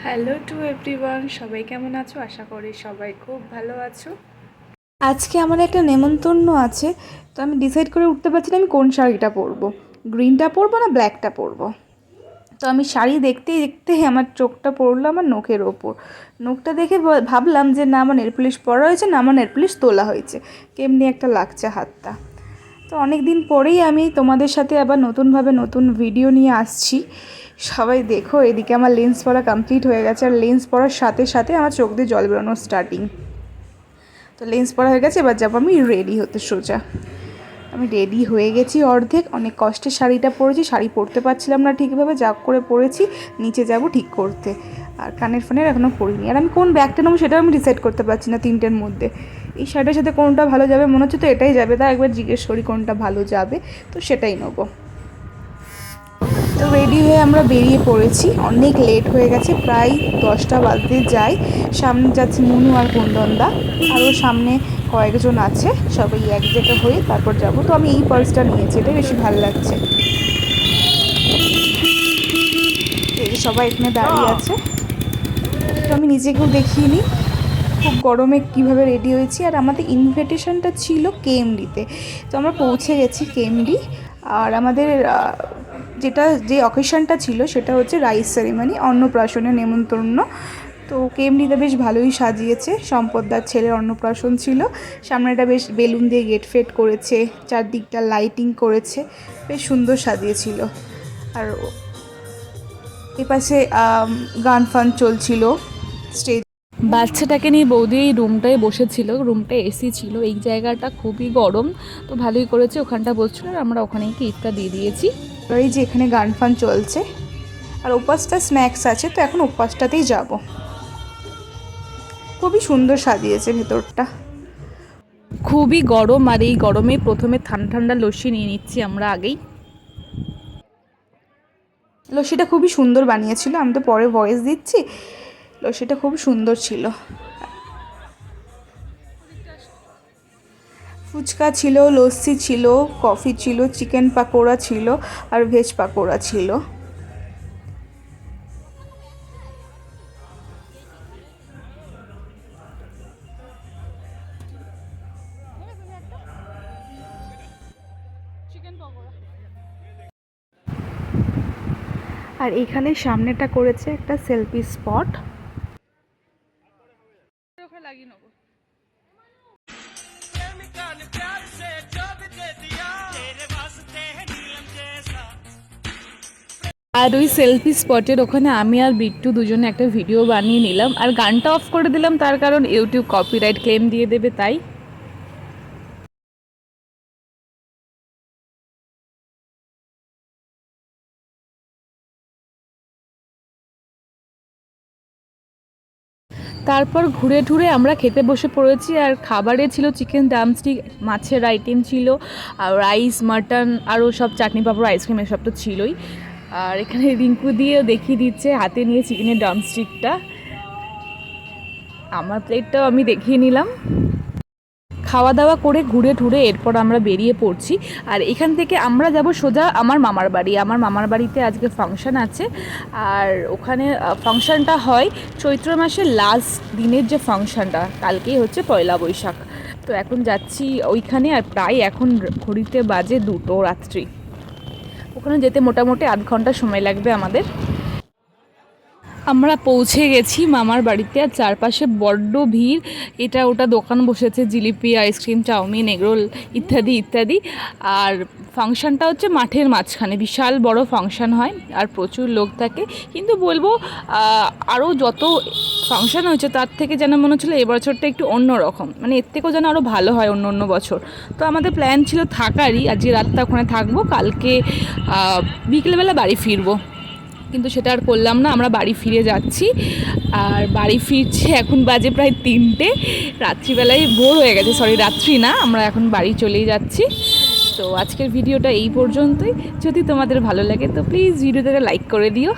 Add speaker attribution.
Speaker 1: Hello to everyone, সবাই কেমন আছো? আশা করি সবাই খুব ভালো আছো। আজকে আমার একটা নেমন্তন্ন আছে, তো আমি ডিসাইড করে উঠতে পারছি না আমি কোন শাড়িটা পরবো, গ্রিনটা পরবো না ব্ল্যাকটা পরবো। তো আমি শাড়ি দেখতে দেখতে আমার চোখটা পড়লো আমার নখের ওপর। নখটা দেখে ভাবলাম যে না আমার নেল পলিশ পরা হয়েছে, না আমার নেল পলিশ তোলা হয়েছে, কেমনি একটা লাগছে হাতটা। তো অনেক দিন পরেই আমি তোমাদের সাথে আবার নতুনভাবে নতুন ভিডিও নিয়ে আসছি। সবাই দেখো, এদিকে আমার লেন্স পরা কমপ্লিট হয়ে গেছে, আর লেন্স পরার সাথে সাথে আমার চোখ দিয়ে জল বেরোনো স্টার্টিং। তো লেন্স পরা হয়ে গেছে, এবার যাবো আমি রেডি হতে সোজা। আমি রেডি হয়ে গেছি অর্ধেক, অনেক কষ্টে শাড়িটা পরেছি, শাড়ি পরতে পারছিলাম না ঠিকভাবে, যা করে পরেছি। নিচে যাব ঠিক করতে, আর কানের ফোনের এখনও পরিনি। আর আমি কোন ব্যাগটা নেবো সেটাও আমি ডিসাইড করতে পারছি না তিনটের মধ্যে। এই শাড়িটার সাথে কোনটা ভালো যাবে মনে হচ্ছে, তো এটাই যাবে, তা একবার জিজ্ঞেস করি কোনটা ভালো যাবে, তো সেটাই নেবো। তো রেডি হয়ে আমরা বেরিয়ে পড়েছি, অনেক লেট হয়ে গেছে, প্রায় 10টা বাজতে যায়। সামনে যাচ্ছে মনু আর কুন্দনদা, আরও সামনে কয়েকজন আছে, সবাই এক জায়গা হয়ে তারপর যাব। তো আমি এই পার্সটা নিয়েছি, এটাই বেশি ভালো লাগছে। এই যে সবাই এখানে দাঁড়িয়ে আছে, তো আমি নিজেকেও দেখিয়ে নিই খুব গরমে কীভাবে রেডি হয়েছি। আর আমাদের ইনভিটেশনটা ছিল কেএমডিতে, তো আমরা পৌঁছে গেছি কেএমডি। আর আমাদের যে অকেশনটা ছিল সেটা হচ্ছে রাইস সেরিমনি, অন্নপ্রাশনের নেমন্তন্ন। তো কেএমডিতে বেশ ভালোই সাজিয়েছে, সম্পদদার ছেলের অন্নপ্রাশন ছিল। সামনেটা বেশ বেলুন দিয়ে গেট ফেট করেছে, চারদিকটা লাইটিং করেছে, বেশ সুন্দর সাজিয়েছিল। আর এপাশে গান ফান চলছিল স্টেজ। বাচ্চাটাকে নিয়ে বৌদি এই রুমটায় বসেছিল, রুমটা এসি ছিল, এই জায়গাটা খুবই গরম, তো ভালোই করেছে ওখানটা বসছিল, আর আমরা ওখানেই গিফটটা দিয়ে দিয়েছি। এই যে এখানে গান ফান চলছে, আর ওপাশটা স্ন্যাক্স আছে, তো এখন ওপাশটাতেই যাব। খুবই সুন্দর সাজিয়েছে ভেতরটা। খুবই গরম, আর এই গরমে প্রথমে ঠান্ডা ঠান্ডা লস্যি নিয়ে নিচ্ছি আমরা আগেই। লস্যিটা খুবই সুন্দর বানিয়েছিল, আমি তো পরে ভয়েস দিচ্ছি। লস্যিটা খুব সুন্দর ছিল। ফুচকা ছিল, লস্যি ছিল, কফি ছিল, চিকেন পাকোড়া ছিল, আর ভেজ পাকোড়া ছিল। আর এখানে সামনেটা করেছে একটা সেলফি স্পট। আর ওই সেলফি স্পটের ওখানে আমি আর বিট্টু দুজনে একটা ভিডিও বানিয়ে নিলাম, আর গানটা অফ করে দিলাম, তার কারণ ইউটিউব কপিরাইট ক্লেম দিয়ে দেবে তাই। তারপর ঘুরে ঠুরে আমরা খেতে বসে পড়েছি, আর খাবারে ছিল চিকেন ড্রামস্টিক, মাছের আইটেম ছিল, আর রাইস, মাটন, আরও সব চাটনি পাঁপড়, আইসক্রিম, এসব তো ছিলই। আর এখানে রিঙ্কু দিয়েও দেখিয়ে দিচ্ছে হাতে নিয়ে চিকেনের ড্রামস্টিকটা, আমার প্লেটটাও আমি দেখিয়ে নিলাম। খাওয়া দাওয়া করে ঘুরে ঠুরে এরপর আমরা বেরিয়ে পড়ছি, আর এখান থেকে আমরা যাব সোজা আমার মামার বাড়ি। আমার মামার বাড়িতে আজকে ফাংশান আছে, আর ওখানে ফাংশানটা হয় চৈত্র মাসের লাস্ট দিনের যে ফাংশানটা, কালকেই হচ্ছে পয়লা বৈশাখ। তো এখন যাচ্ছি ওইখানে, আর প্রায় এখন ঘড়িতে বাজে 2টো রাত্রি। ওখানে যেতে মোটামুটি আধ ঘন্টা সময় লাগবে আমাদের। আমরা পৌঁছে গেছি মামার বাড়িতে, আর চারপাশে বড্ড ভিড়, এটা ওটা দোকান বসেছে, জিলিপি, আইসক্রিম, চাউমিন, এগরোল ইত্যাদি ইত্যাদি। আর ফাংশানটা হচ্ছে মাঠের মাঝখানে, বিশাল বড় ফাংশান হয়, আর প্রচুর লোক থাকে। কিন্তু বলবো আরও যত ফাংশান হয়েছে তার থেকে যেন মনে হচ্ছিলো এবছরটা একটু অন্য রকম, মানে এর থেকেও যেন আরও ভালো হয় অন্য অন্য বছর। তো আমাদের প্ল্যান ছিল থাকারই, আজকে রাতটা ওখানে থাকবো, কালকে বিকেলবেলা বাড়ি ফিরবো, কিন্তু সেটা আর করলাম না, আমরা বাড়ি ফিরে যাচ্ছি। আর বাড়ি ফিরছি, এখন বাজে প্রায় 3টে, রাত্রিবেলায় ভোর হয়ে গেছে, সরি রাত্রি না, আমরা এখন বাড়ি চলেই যাচ্ছি। তো আজকের ভিডিওটা এই পর্যন্তই, যদি তোমাদের ভালো লাগে তো প্লিজ ভিডিওটাকে লাইক করে দিও।